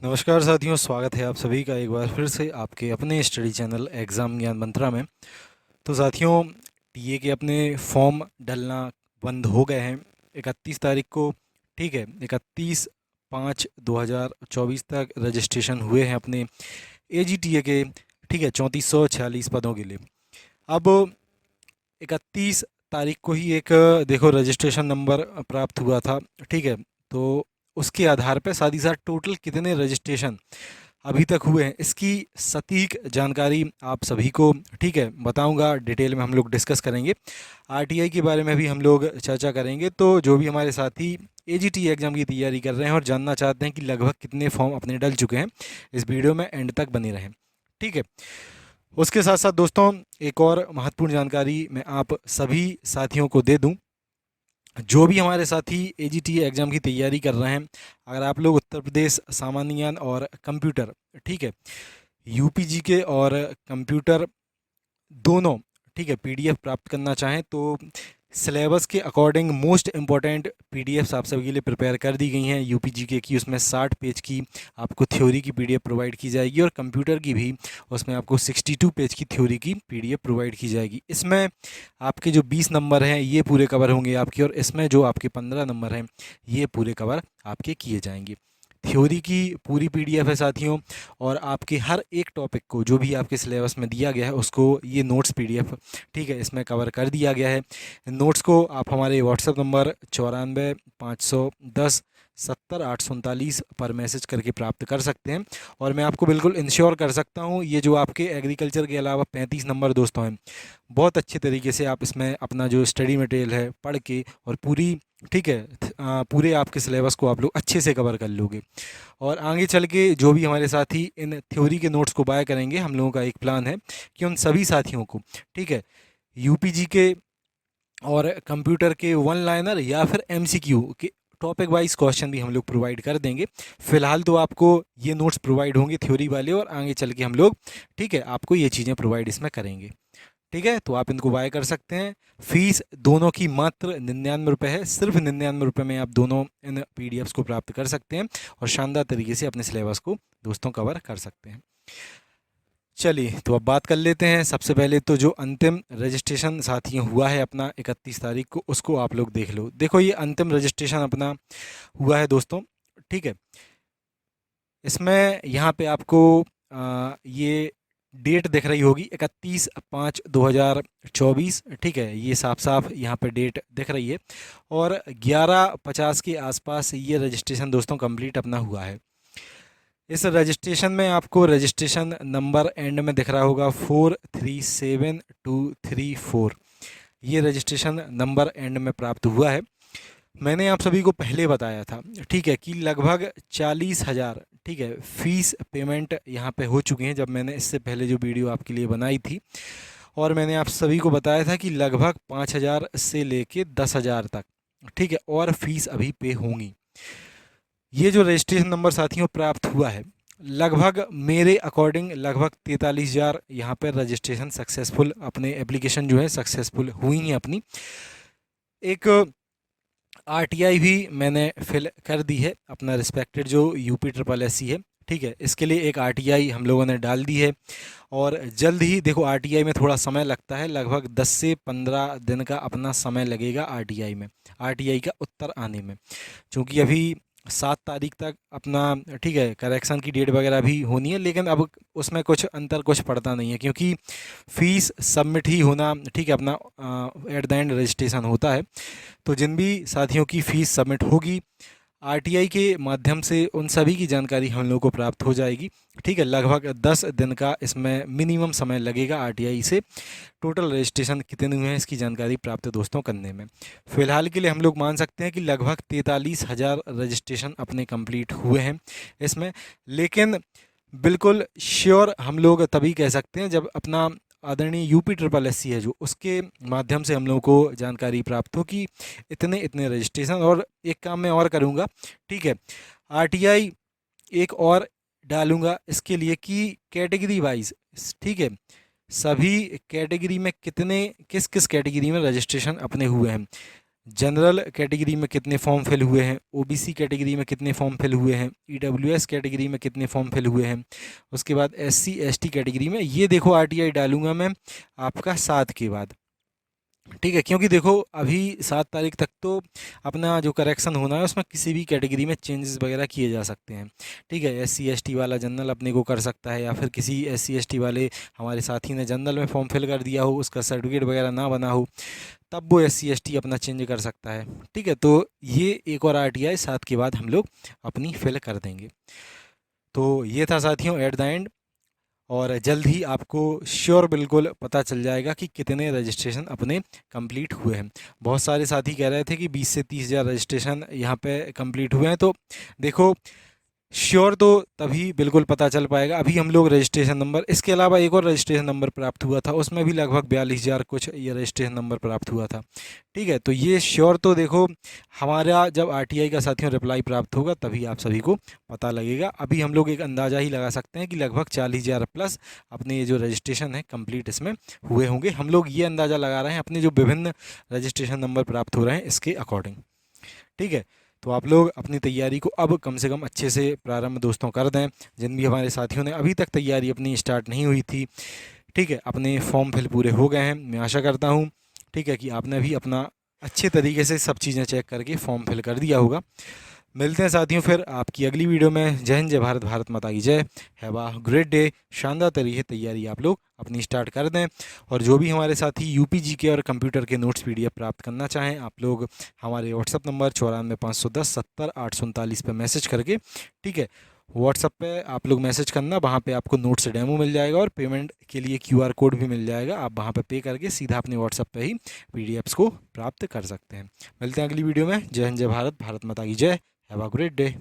नमस्कार साथियों, स्वागत है आप सभी का एक बार फिर से आपके अपने स्टडी चैनल एग्ज़ाम ज्ञान मंत्रा में। तो साथियों, टीए के अपने फॉर्म डलना बंद हो गए हैं 31 तारीख को। ठीक है, 31/5/2024 तक रजिस्ट्रेशन हुए हैं अपने एजीटीए के। ठीक है, 3446 पदों के लिए। अब 31 तारीख को ही एक देखो रजिस्ट्रेशन नंबर प्राप्त हुआ था। ठीक है, तो उसके आधार पर साथ ही साथ टोटल कितने रजिस्ट्रेशन अभी तक हुए हैं इसकी सटीक जानकारी आप सभी को, ठीक है, बताऊंगा। डिटेल में हम लोग डिस्कस करेंगे। आरटीआई के बारे में भी हम लोग चर्चा करेंगे। तो जो भी हमारे साथी एजीटी एग्ज़ाम की तैयारी कर रहे हैं और जानना चाहते हैं कि लगभग कितने फॉर्म अपने डल चुके हैं, इस वीडियो में एंड तक बने रहें। ठीक है, उसके साथ साथ दोस्तों एक और महत्वपूर्ण जानकारी मैं आप सभी साथियों को दे दूं। जो भी हमारे साथी एजीटी एग्ज़ाम की तैयारी कर रहे हैं, अगर आप लोग उत्तर प्रदेश सामान्य ज्ञान और कंप्यूटर, ठीक है, यूपी जीके और कंप्यूटर दोनों, ठीक है, पीडीएफ प्राप्त करना चाहें तो सिलेबस के अकॉर्डिंग मोस्ट इम्पॉर्टेंट पीडीएफ्स आप सभी के लिए प्रिपेयर कर दी गई हैं। यूपी जीके की उसमें 60 पेज की आपको थ्योरी की पीडीएफ प्रोवाइड की जाएगी और कंप्यूटर की भी उसमें आपको 62 पेज की थ्योरी की पीडीएफ प्रोवाइड की जाएगी। इसमें आपके जो 20 नंबर हैं ये पूरे कवर होंगे आपके, और इसमें जो आपके 15 नंबर हैं ये पूरे कवर आपके किए जाएंगे। थ्योरी की पूरी पीडीएफ है साथियों, और आपके हर एक टॉपिक को जो भी आपके सिलेबस में दिया गया है उसको ये नोट्स पीडीएफ, ठीक है, इसमें कवर कर दिया गया है। नोट्स को आप हमारे व्हाट्सएप नंबर 94 510 70 839 पर मैसेज करके प्राप्त कर सकते हैं। और मैं आपको बिल्कुल इंश्योर कर सकता हूँ ये जो आपके एग्रीकल्चर के अलावा 35 नंबर दोस्तों हैं, बहुत अच्छे तरीके से आप इसमें अपना जो स्टडी मटेरियल है पढ़ के और पूरी, ठीक है, पूरे आपके सिलेबस को आप लोग अच्छे से कवर कर लोगे। और आगे चल के जो भी हमारे साथी इन थ्योरी के नोट्स को बाय करेंगे, हम लोगों का एक प्लान है कि उन सभी साथियों को, ठीक है, यूपीजी के और कंप्यूटर के वन लाइनर या फिर एमसीक्यू के टॉपिक वाइज क्वेश्चन भी हम लोग प्रोवाइड कर देंगे। फिलहाल तो आपको ये नोट्स प्रोवाइड होंगे थ्योरी वाले, और आगे चल के हम लोग, ठीक है, आपको ये चीज़ें प्रोवाइड इसमें करेंगे। ठीक है, तो आप इनको बाय कर सकते हैं। फीस दोनों की मात्र 99 रुपये है। सिर्फ 99 रुपये में आप दोनों इन पीडीएफ्स को प्राप्त कर सकते हैं और शानदार तरीके से अपने सिलेबस को दोस्तों कवर कर सकते हैं। चलिए, तो अब बात कर लेते हैं। सबसे पहले तो जो अंतिम रजिस्ट्रेशन साथियों हुआ है अपना 31 तारीख को, उसको आप लोग देख लो। देखो ये अंतिम रजिस्ट्रेशन अपना हुआ है दोस्तों। ठीक है, इसमें यहाँ पे आपको ये डेट दिख रही होगी 31/5/2024। ठीक है, ये साफ साफ यहाँ पे डेट दिख रही है, और 11:50 के आसपास ये रजिस्ट्रेशन दोस्तों कंप्लीट अपना हुआ है। इस रजिस्ट्रेशन में आपको रजिस्ट्रेशन नंबर एंड में दिख रहा होगा 437234। ये रजिस्ट्रेशन नंबर एंड में प्राप्त हुआ है। मैंने आप सभी को पहले बताया था, ठीक है, कि लगभग 40,000, ठीक है, फीस पेमेंट यहाँ पे हो चुकी हैं जब मैंने इससे पहले जो वीडियो आपके लिए बनाई थी। और मैंने आप सभी को बताया था कि लगभग 5,000 से लेके 10,000 तक, ठीक है, और फीस अभी पे होंगी। ये जो रजिस्ट्रेशन नंबर साथियों प्राप्त हुआ है, लगभग मेरे अकॉर्डिंग लगभग 43,000 यहाँ पर रजिस्ट्रेशन सक्सेसफुल, अपने एप्लीकेशन जो है सक्सेसफुल हुई हैं अपनी। एक आरटीआई भी मैंने फिल कर दी है, अपना रिस्पेक्टेड जो यूपी ट्रिपल एससी है। ठीक है, इसके लिए एक आरटीआई हम लोगों ने डाल दी है, और जल्द ही देखो आरटीआई में थोड़ा समय लगता है, लगभग 10 से 15 दिन का अपना समय लगेगा आरटीआई में, आरटीआई का उत्तर आने में। क्योंकि अभी 7 तारीख तक अपना, ठीक है, करेक्शन की डेट वगैरह भी होनी है, लेकिन अब उसमें कुछ अंतर कुछ पड़ता नहीं है क्योंकि फ़ीस सबमिट ही होना, ठीक है, अपना एट द एंड रजिस्ट्रेशन होता है। तो जिन भी साथियों की फ़ीस सबमिट होगी आरटीआई के माध्यम से, उन सभी की जानकारी हम लोग को प्राप्त हो जाएगी। ठीक है, लगभग 10 दिन का इसमें मिनिमम समय लगेगा आरटीआई से टोटल रजिस्ट्रेशन कितने हुए हैं इसकी जानकारी प्राप्त दोस्तों करने में। फ़िलहाल के लिए हम लोग मान सकते हैं कि लगभग 43,000 रजिस्ट्रेशन अपने कंप्लीट हुए हैं इसमें। लेकिन बिल्कुल श्योर हम लोग तभी कह सकते हैं जब अपना आदरणीय यूपी ट्रिपल एससी है जो, उसके माध्यम से हम लोगों को जानकारी प्राप्त हो कि इतने इतने रजिस्ट्रेशन। और एक काम मैं और करूँगा, ठीक है, आरटीआई एक और डालूँगा इसके लिए कि कैटेगरी वाइज, ठीक है, सभी कैटेगरी में कितने, किस किस कैटेगरी में रजिस्ट्रेशन अपने हुए हैं। जनरल कैटेगरी में कितने फॉर्म फिल हुए हैं, ओबीसी कैटेगरी में कितने फॉर्म फिल हुए हैं, ईडब्ल्यूएस कैटेगरी में कितने फॉर्म फिल हुए हैं, उसके बाद एससी एसटी कैटेगरी में। ये देखो आरटीआई डालूंगा मैं आपका 7 के बाद, ठीक है, क्योंकि देखो अभी 7 तारीख तक तो अपना जो करेक्शन होना है उसमें किसी भी कैटेगरी में चेंजेस वगैरह किए जा सकते हैं। ठीक है, एससी एसटी वाला जनरल अपने को कर सकता है, या फिर किसी एससी एसटी वाले हमारे साथी ने जनरल में फॉर्म फिल कर दिया हो, उसका सर्टिफिकेट वगैरह ना बना हो, तब वो एससी एसटी अपना चेंज कर सकता है। ठीक है, तो ये एक और आरटीआई 7 के बाद हम लोग अपनी फिल कर देंगे। तो ये था साथियों एट द एंड, और जल्द ही आपको श्योर बिल्कुल पता चल जाएगा कि कितने रजिस्ट्रेशन अपने कंप्लीट हुए हैं। बहुत सारे साथी कह रहे थे कि 20 से 30 हज़ार रजिस्ट्रेशन यहाँ पे कंप्लीट हुए हैं, तो देखो श्योर तो तभी बिल्कुल पता चल पाएगा। अभी हम लोग रजिस्ट्रेशन नंबर, इसके अलावा एक और रजिस्ट्रेशन नंबर प्राप्त हुआ था, उसमें भी लगभग 42,000 कुछ ये रजिस्ट्रेशन नंबर प्राप्त हुआ था। ठीक है, तो ये श्योर तो देखो हमारा जब आरटीआई का साथियों रिप्लाई प्राप्त होगा तभी आप सभी को पता लगेगा। अभी हम लोग एक अंदाज़ा ही लगा सकते हैं कि लगभग 40,000 प्लस अपने ये जो रजिस्ट्रेशन है कंप्लीट इसमें हुए होंगे। हम लोग ये अंदाज़ा लगा रहे हैं अपने जो विभिन्न रजिस्ट्रेशन नंबर प्राप्त हो रहे हैं इसके अकॉर्डिंग। ठीक है, तो आप लोग अपनी तैयारी को अब कम से कम अच्छे से प्रारंभ दोस्तों कर दें। जिन भी हमारे साथियों ने अभी तक तैयारी अपनी स्टार्ट नहीं हुई थी, ठीक है, अपने फॉर्म फिल पूरे हो गए हैं, मैं आशा करता हूँ ठीक है कि आपने भी अपना अच्छे तरीके से सब चीज़ें चेक करके फॉर्म फिल कर दिया होगा। मिलते हैं साथियों फिर आपकी अगली वीडियो में। जय हिंद, जय भारत, भारत माता की जय। Have a great day. शानदार तरीके तैयारी आप लोग अपनी स्टार्ट कर दें। और जो भी हमारे साथी यूपी जीके और कंप्यूटर के नोट्स पीडीएफ प्राप्त करना चाहें, आप लोग हमारे व्हाट्सअप नंबर 94 510 70 839 पर मैसेज करके, ठीक है, व्हाट्सअप पे आप लोग मैसेज करना, वहाँ पे आपको नोट्स डेमो मिल जाएगा और पेमेंट के लिए क्यूआर कोड भी मिल जाएगा। आप वहाँ पे पे करके सीधा अपने व्हाट्सअप पे ही पीडीएफ्स को प्राप्त कर सकते हैं। मिलते हैं अगली वीडियो में। जय हिंद, जय भारत, भारत माता की जय। Have a great day.